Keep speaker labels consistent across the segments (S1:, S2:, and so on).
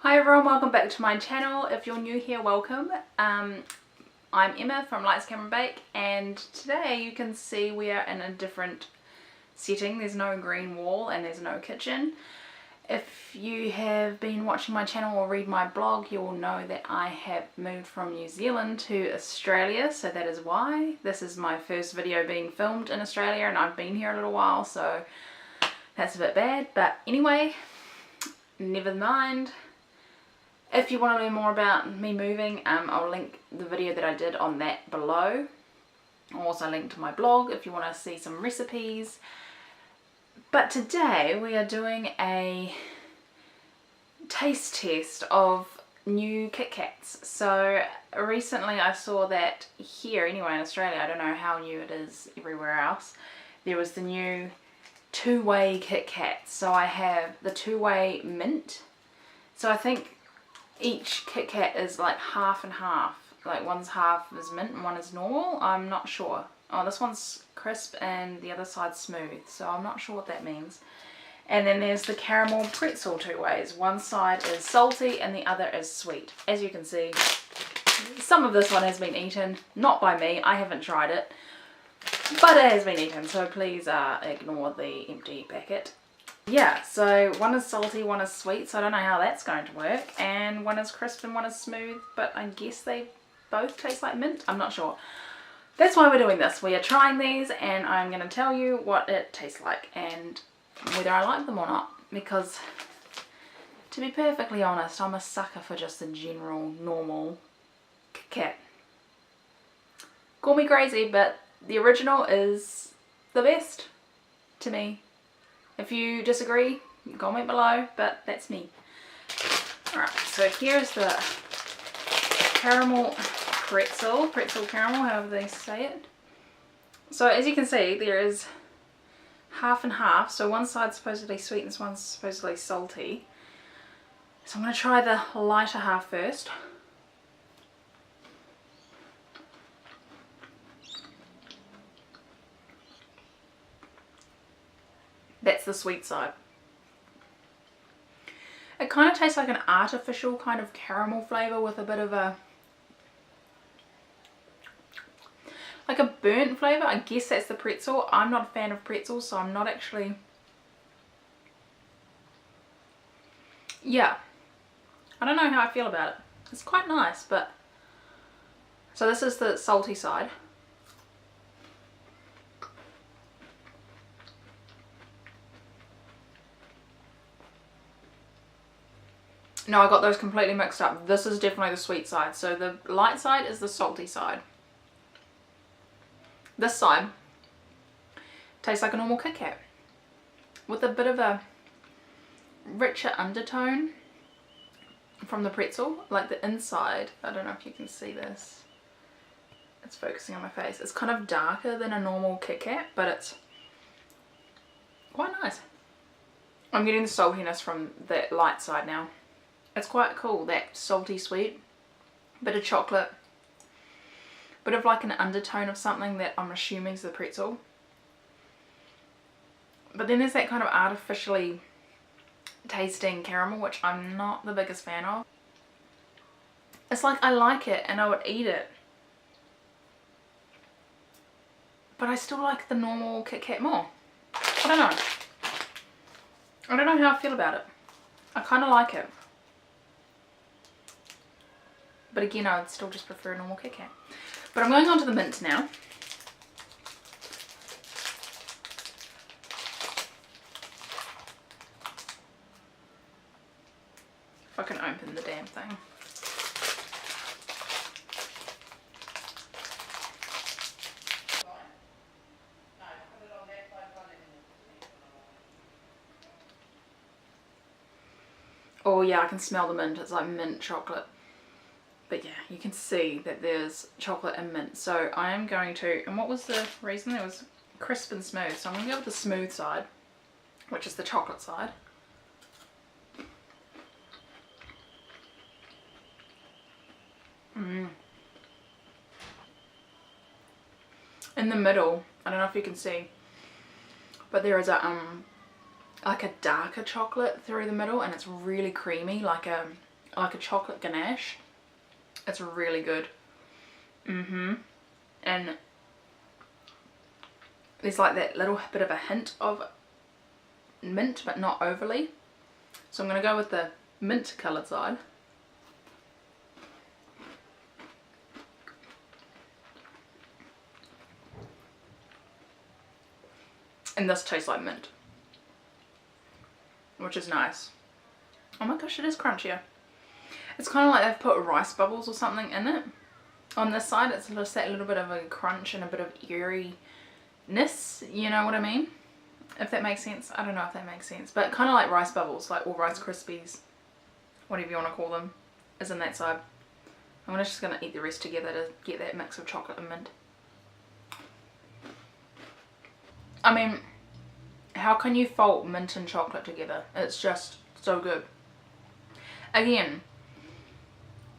S1: Hi everyone, welcome back to my channel. If you're new here, welcome. I'm Emma from Lightscamera-bake, and today you can see we are in a different setting. There's no green wall and there's no kitchen. If you have been watching my channel or read my blog, you will know that I have moved from New Zealand to Australia, so that is why. This is my first video being filmed in Australia and I've been here a little while, so that's a bit bad. But anyway, never mind. If you want to learn more about me moving, I'll link the video that I did on that below. I'll also link to my blog if you want to see some recipes. But today we are doing a taste test of new Kitkats. So recently I saw that here, anyway in Australia, I don't know how new it is everywhere else, there was the new two-way Kitkat. So I have the two-way mint. So I think each Kitkat is like half and half. Like one's half is mint and one is normal. I'm not sure. Oh, this one's crisp and the other side's smooth. So I'm not sure what that means. And then there's the caramel pretzel two ways. One side is salty and the other is sweet. As you can see, some of this one has been eaten. Not by me. I haven't tried it. But it has been eaten. So please ignore the empty packet. Yeah, so one is salty, one is sweet, so I don't know how that's going to work. And one is crisp and one is smooth, but I guess they both taste like mint. I'm not sure. That's why we're doing this. We are trying these and I'm going to tell you what it tastes like and whether I like them or not. Because, to be perfectly honest, I'm a sucker for just the general, normal Kitkat. Call me crazy, but the original is the best to me. If you disagree, comment below, but that's me. Alright, so here's the caramel pretzel caramel, however they say it. So as you can see, there is half and half, so one side's supposedly sweet and this one's supposedly salty. So I'm going to try the lighter half first. That's the sweet side. It kind of tastes like an artificial kind of caramel flavour with a bit of a, like a burnt flavour. I guess that's the pretzel. I'm not a fan of pretzels, so I'm not actually, yeah. I don't know how I feel about it. It's quite nice, but, so this is the salty side. No, I got those completely mixed up. This is definitely the sweet side. So the light side is the salty side. This side tastes like a normal Kitkat with a bit of a richer undertone from the pretzel. Like the inside, I don't know if you can see this. It's focusing on my face. It's kind of darker than a normal Kitkat, but it's quite nice. I'm getting the saltiness from the light side now. It's quite cool, that salty sweet, bit of chocolate, bit of like an undertone of something that I'm assuming is the pretzel. But then there's that kind of artificially tasting caramel, which I'm not the biggest fan of. It's like I like it and I would eat it, but I still like the normal Kitkat more. I don't know. I don't know how I feel about it. I kind of like it. But again, I would still just prefer a normal Kitkat. But I'm going on to the mint now. If I can open the damn thing. Oh yeah, I can smell the mint. It's like mint chocolate. But yeah, you can see that there's chocolate and mint. So I am going to, and what was the reason? It was crisp and smooth. So I'm going to go with the smooth side, which is the chocolate side. In the middle, I don't know if you can see, but there is a like a darker chocolate through the middle, and it's really creamy, like a like a chocolate ganache. It's really good. And there's like that little bit of a hint of mint, but not overly. So I'm going to go with the mint coloured side. And this tastes like mint, which is nice. Oh my gosh, it is crunchier. It's kind of like they've put rice bubbles or something in it. On this side, it's just that little bit of a crunch and a bit of eeriness, you know what I mean? If that makes sense. I don't know if that makes sense, but kind of like rice bubbles, like, or Rice Krispies, whatever you want to call them, is in that side. I'm just going to eat the rest together to get that mix of chocolate and mint. I mean, how can you fault mint and chocolate together? It's just so good. Again,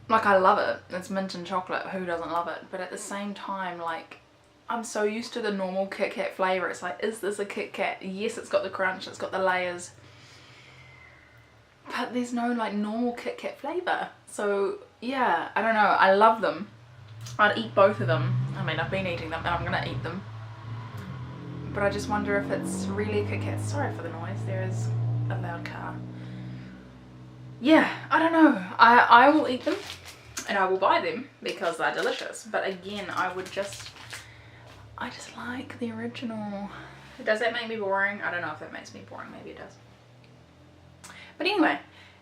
S1: like, I love it. It's mint and chocolate. Who doesn't love it? But at the same time, like, I'm so used to the normal Kitkat flavour. It's like, is this a Kitkat? Yes, it's got the crunch. It's got the layers. But there's no, like, normal Kitkat flavour. So, yeah, I don't know. I love them. I'd eat both of them. I mean, I've been eating them and I'm going to eat them. But I just wonder if it's really a Kitkat. Sorry for the noise. There is a loud car. Yeah, I don't know. I will eat them and I will buy them because they're delicious. But again, I just like the original. Does that make me boring? I don't know if that makes me boring. Maybe it does. But anyway,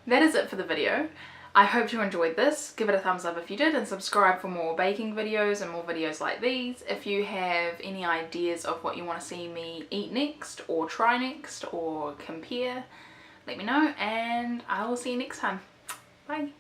S1: that is it for the video. I hope you enjoyed this. Give it a thumbs up if you did, and subscribe for more baking videos and more videos like these. If you have any ideas of what you want to see me eat next or try next or compare, let me know, and I will see you next time. Bye.